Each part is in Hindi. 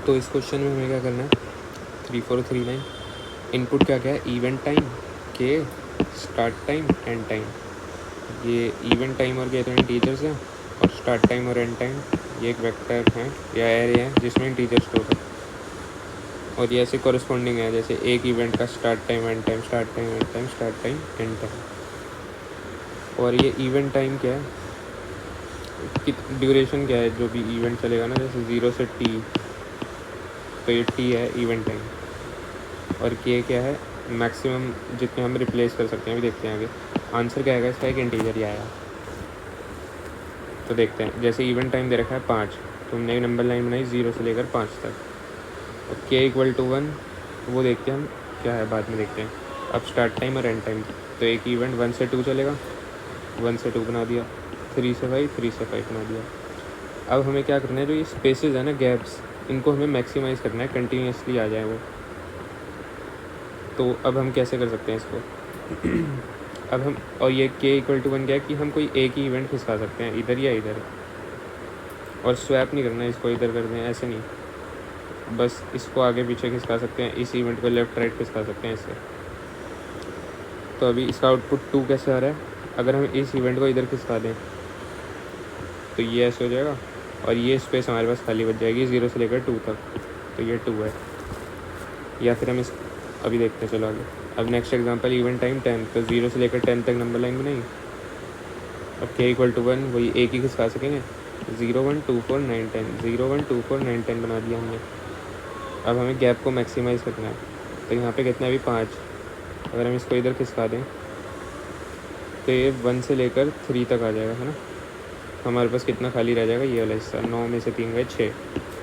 तो इस क्वेश्चन में हमें क्या करना है, 3439 इनपुट क्या क्या है, इवेंट टाइम के, स्टार्ट टाइम, एंड टाइम। ये इवेंट टाइम और क्या तो इंटीजर्स हैं, और स्टार्ट टाइम और एंड टाइम ये एक वेक्टर है या एरे है जिसमें इंटीजर स्टोर है। और ये ऐसे कॉरस्पॉन्डिंग है, जैसे एक इवेंट का start time, end time, start time, end time, start time, end time. और ये इवेंट टाइम क्या है, कि ड्यूरेशन क्या है जो भी इवेंट चलेगा ना, जैसे 0 से टी, तो ये टी है इवेंट टाइम। और के क्या है, मैक्सिमम जितने हम रिप्लेस कर सकते हैं, अभी देखते हैं आगे। आंसर क्या आएगा इसका, एक इंटीजर ही आएगा। तो देखते हैं, जैसे इवेंट टाइम दे रखा है 5, तो हमने एक नंबर लाइन बनाई 0 से लेकर 5 तक, और के इक्वल टू 1, वो देखते हैं हम क्या है, बाद में देखते हैं। अब स्टार्ट टाइम और एंड टाइम, तो एक इवेंट 1 से 2 चलेगा, 1 से 2 बना दिया, 3 से 5, 3 से 5 बना दिया। अब हमें क्या करना है, जो ये स्पेसेस है ना, गैप्स, इनको हमें मैक्सिमाइज़ करना है, कंटिन्यूसली आ जाए वो। तो अब हम कैसे कर सकते हैं इसको अब हम, और ये के इक्वल टू 1 क्या है कि हम कोई एक ही इवेंट खिसका सकते हैं, इधर या इधर, और स्वैप नहीं करना है, इसको इधर कर दें ऐसे नहीं, बस इसको आगे पीछे खिसका सकते हैं, इस इवेंट को लेफ़्ट राइट खिसका सकते हैं इससे। तो अभी इसका आउटपुट 2 कैसे आ रहा है, अगर हम इस इवेंट को इधर खिसका दें तो ये ऐसे हो जाएगा, और ये स्पेस हमारे पास खाली बच जाएगी 0 से लेकर 2 तक, तो ये 2 है। या फिर हम इस, अभी देखते हैं चलो आगे। अब नेक्स्ट एग्जांपल, इवेंट टाइम 10, तो 0 से लेकर 10 तक नंबर लाइन बनाई। अब के इक्वल टू 1, वही एक ही खिसका सकेंगे, 0 1 2 4 9 10, 0 1 2 4 9 10 बना दिया हमने। अब हमें गैप को मैक्सिमाइज़ करना है, तो यहाँ पे कितना है अभी 5, अगर हम इसको इधर खिसका दें तो ये 1 से लेकर 3 तक आ जाएगा, है ना। हमारे पास कितना खाली रह जाएगा, ये वाला हिस्सा, 9 में से 3 गए 6,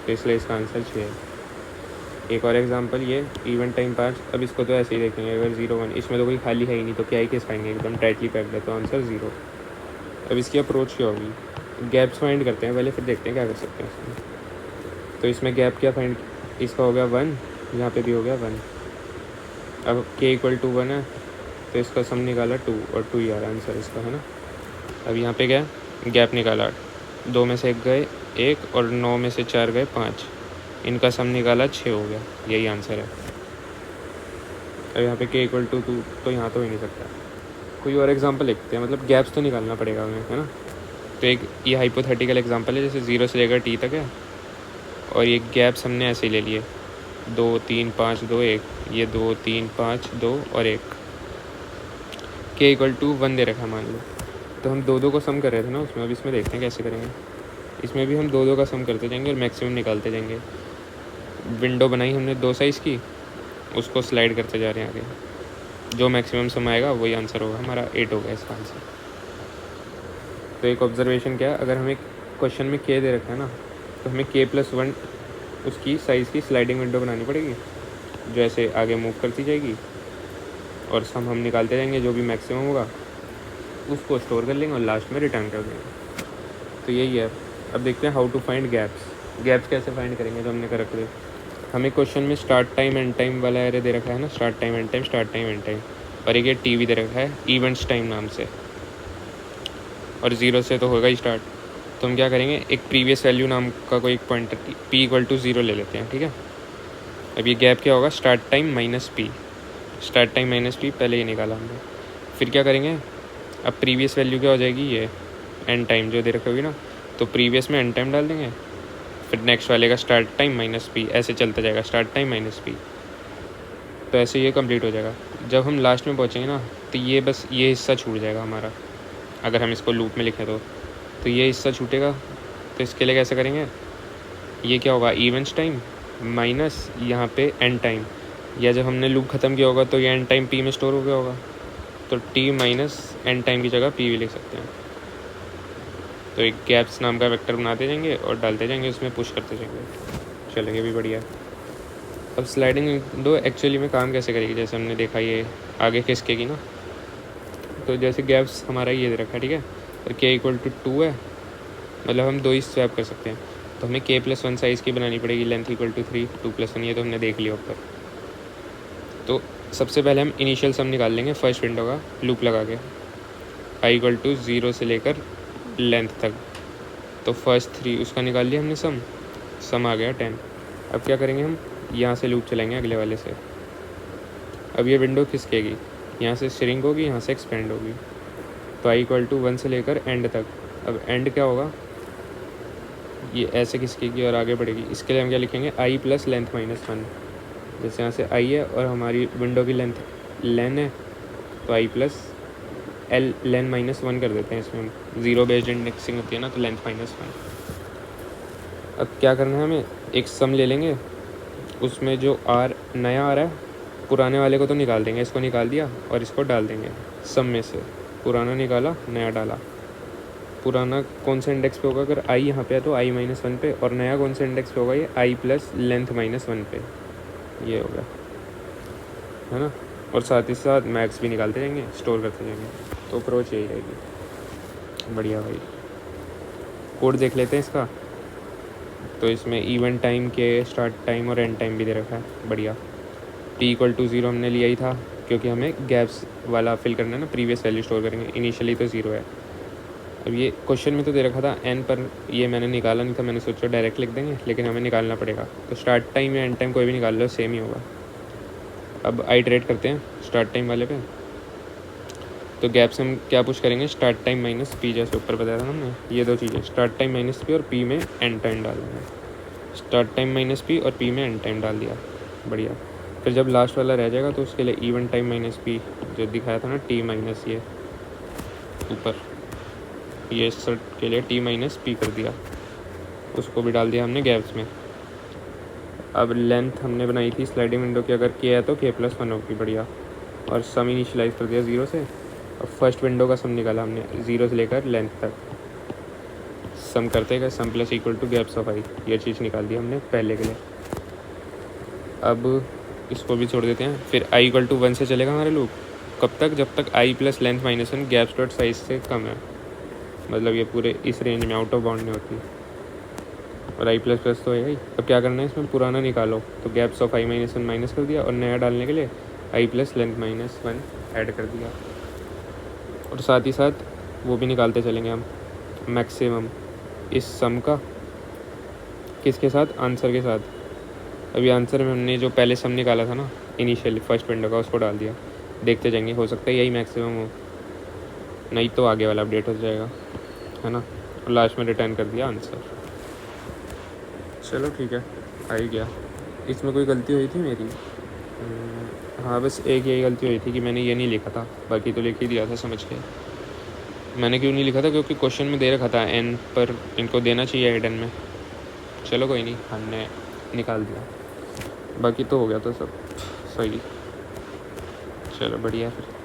तो इसलिए इसका आंसर 6 है। एक और एग्जांपल, ये इवेंट टाइम 5, अब इसको तो ऐसे ही देखेंगे, अगर 0 1, इसमें तो कोई खाली है ही नहीं, तो क्या ही खिसकाएंगे, एकदम टाइटली पैक्ड है, तो आंसर 0। अब इसकी अप्रोच क्या होगी, गैप्स फाइंड करते हैं पहले, फिर देखते हैं क्या कर सकते हैं इसमें। तो इसमें गैप क्या फाइंड, इसका हो गया 1, यहाँ पे भी हो गया 1। अब के इक्वल टू 1 है, तो इसका सम निकाला 2, और 2 ही आ रहा आंसर इसका, है ना। अब यहाँ पे क्या गैप निकाला, 2 में से 1 गए 1, और 9 में से 4 गए 5, इनका सम निकाला 6 हो गया, यही आंसर है। अब यहाँ पे के इक्वल टू 2, तो यहाँ तो हो ही नहीं सकता। कोई और एग्जांपल लिखते हैं, मतलब गैप्स तो निकालना पड़ेगा हमें, है ना। तो एक ये हाइपोथेटिकल एग्जांपल है, जैसे 0 से लेकर टी तक है, और ये गैप्स हमने ऐसे ही ले लिए, 2 3 5 2 1, ये 2 3 5 2 और 1। के इक्वल टू 1 दे रखा मान लो, तो हम 2 2 को सम कर रहे थे ना उसमें, अब इसमें देखते हैं कैसे करेंगे। इसमें भी हम 2 2 का सम करते जाएंगे और मैक्सिमम निकालते जाएंगे। विंडो बनाई हमने 2 साइज़ की, उसको स्लाइड करते जा रहे हैं आगे, जो मैक्सिमम सम आएगा वही आंसर होगा हमारा, 8 होगा इसका आंसर। तो एक ऑब्जर्वेशन क्या है, अगर हमें क्वेश्चन में के दे रखा है ना, तो हमें k+1 उसकी साइज़ की स्लाइडिंग विंडो बनानी पड़ेगी, जो ऐसे आगे मूव करती जाएगी, और सम हम निकालते जाएंगे, जो भी मैक्सिमम होगा उसको स्टोर कर लेंगे और लास्ट में रिटर्न कर देंगे। तो यही है। अब देखते हैं how to find gaps. Gaps कैसे फाइंड करेंगे, जो हमने कर रखे, हमें क्वेश्चन में स्टार्ट टाइम एंड टाइम वाला एरे दे रखा है ना, start time end time, start time end time, और एक ये टीवी दे रखा है इवेंट्स टाइम नाम से, और 0 से तो होगा ही स्टार्ट। तो हम क्या करेंगे, एक प्रीवियस वैल्यू नाम का कोई एक पॉइंटर p इक्वल टू 0 ले लेते हैं, ठीक है। अब ये गैप क्या होगा, start time minus P, start time minus P, पहले ये निकाला हमने। फिर क्या करेंगे, अब प्रीवियस वैल्यू क्या हो जाएगी, ये एंड टाइम जो दे रखी होगी ना, तो प्रीवियस में एंड टाइम डाल देंगे, फिर नेक्स्ट वाले का स्टार्ट टाइम माइनस पी, ऐसे चलता जाएगा, स्टार्ट टाइम माइनस पी, तो ऐसे ये कंप्लीट हो जाएगा। जब हम लास्ट में पहुँचेंगे ना, तो ये बस ये हिस्सा छूट जाएगा हमारा, अगर हम इसको लूप में लिखें तो ये हिस्सा छूटेगा। तो इसके लिए कैसे करेंगे, ये क्या होगा, इवेंट्स टाइम माइनस यहाँ पे एंड टाइम, या जब हमने लूप ख़त्म किया होगा तो ये एंड टाइम पी में स्टोर हो गया होगा, तो टी माइनस एंड टाइम की जगह पी भी लिख सकते हैं। तो एक गैप्स नाम का वेक्टर बनाते जाएंगे और डालते जाएंगे, उसमें पुश करते जाएंगे। चलो ये भी बढ़िया। अब स्लाइडिंग विंडो एक्चुअली में काम कैसे करेगी, जैसे हमने देखा ये आगे खिसकेगी ना, तो जैसे गैप्स हमारा ये दे रखा है, ठीक है, और के इक्वल टू 2 है, मतलब हम 2 ही स्वैप कर सकते हैं, तो हमें k+1 साइज़ की बनानी पड़ेगी, लेंथ इक्वल टू 3, 2+1, ये तो हमने देख लिया ऊपर। तो सबसे पहले हम इनिशियल सम निकाल लेंगे फर्स्ट विंडो का लूप लगा के, i इक्वल टू 0 से लेकर लेंथ तक, तो फर्स्ट 3 उसका निकाल लिया हमने सम आ गया 10। अब क्या करेंगे हम, यहाँ से लूप चलेंगे अगले वाले से। अब ये विंडो खिसकेगी, यहाँ से श्रिंक होगी, यहाँ से एक्सपेंड होगी। तो आई इक्वल टू 1 से लेकर एंड तक। अब एंड क्या होगा, ये ऐसे खिसकेगी और आगे बढ़ेगी। इसके लिए हम क्या लिखेंगे, आई प्लस लेंथ -1। जैसे यहाँ से आई है और हमारी विंडो की लेंथ लेन है, तो आई प्लस एल लेन -1 कर देते हैं। इसमें हम ज़ीरो बेस्ड इंडेक्सिंग होती है ना, तो लेंथ -1। अब क्या करना है हमें, एक सम ले लेंगे, उसमें जो आर नया आ रहा है, पुराने वाले को तो निकाल देंगे, इसको निकाल दिया और इसको डाल देंगे सम में से। पुराना निकाला, नया डाला। पुराना कौन से इंडेक्स पे होगा, अगर आई यहाँ पे है तो आई -1 पे, और नया कौन से इंडेक्स पे होगा, ये आई प्लस लेंथ -1 पे। ये होगा, है ना। और साथ ही साथ मैक्स भी निकालते जाएंगे, स्टोर करते जाएंगे। तो अप्रोच यही रहेगी। बढ़िया भाई, कोड देख लेते हैं इसका। तो इसमें इवेंट टाइम के स्टार्ट टाइम और एंड टाइम भी दे रखा है। बढ़िया। t इक्वल टू 0 हमने लिया ही था, क्योंकि हमें गैप्स वाला फिल करना है ना, प्रीवियस वैल्यू स्टोर करेंगे। इनिशियली तो 0 है। अब ये क्वेश्चन में तो दे रखा था n पर, ये मैंने निकाला नहीं था, मैंने सोचा डायरेक्ट लिख देंगे, लेकिन हमें निकालना पड़ेगा। तो स्टार्ट टाइम या एंड टाइम कोई भी निकाल लो, सेम ही होगा। अब आइटरेट करते हैं स्टार्ट टाइम वाले पे। तो गैप से हम क्या पुश करेंगे, स्टार्ट टाइम माइनस पी, जैसे ऊपर बताया था हमने। ये दो चीज़ें, स्टार्ट टाइम माइनस पी और पी में एंड टाइम डाल देंगे। स्टार्ट टाइम माइनस पी और पी में एंड टाइम डाल दिया। बढ़िया। फिर जब लास्ट वाला रह जाएगा तो उसके लिए इवेंट टाइम माइनस पी, जो दिखाया था ना, टी माइनस ये ऊपर, ये सर्ट के लिए टी माइनस पी कर दिया, उसको भी डाल दिया हमने गैप्स में। अब लेंथ हमने बनाई थी स्लाइडिंग विंडो की, अगर के है तो के प्लस 1 होगी। बढ़िया। और सम इनिशियलाइज कर दिया 0 से। अब फर्स्ट विंडो का सम निकाला हमने 0 से लेकर लेंथ तक। सम करते गए, sum plus equal to gaps of I, ये चीज़ निकाल दी हमने पहले के लिए। अब इसको भी छोड़ देते हैं। फिर आई इक्वल टू 1 से चलेगा हमारे लूप, कब तक, जब तक I plus length -1 gaps dot size से कम है। मतलब ये पूरे इस रेंज में आउट ऑफ बाउंड में होती है। और आई प्लस प्लस तो है ही। अब क्या करना है, इसमें पुराना निकालो, तो गैप्स ऑफ आई -1 माइनस कर दिया, और नया डालने के लिए आई प्लस लेंथ -1 ऐड कर दिया। और साथ ही साथ वो भी निकालते चलेंगे हम, मैक्सिमम इस सम का, किसके साथ, आंसर के साथ। अभी आंसर में हमने जो पहले सम निकाला था ना इनिशियली फर्स्ट विंडो का, उसको डाल दिया। देखते जाएंगे, हो सकता है यही मैक्सिमम हो, नहीं तो आगे वाला अपडेट हो जाएगा, है ना। और लास्ट में रिटर्न कर दिया आंसर। चलो ठीक है, आ ही गया। इसमें कोई गलती हुई थी मेरी? हाँ, बस एक यही गलती हुई थी कि मैंने ये नहीं लिखा था, बाकी तो लिख ही दिया था समझ के। मैंने क्यों नहीं लिखा था, क्योंकि क्वेश्चन में दे रखा था n पर, इनको देना चाहिए हिडन में। चलो कोई नहीं, हमने निकाल दिया, बाकी तो हो गया तो सब सही। चलो बढ़िया फिर।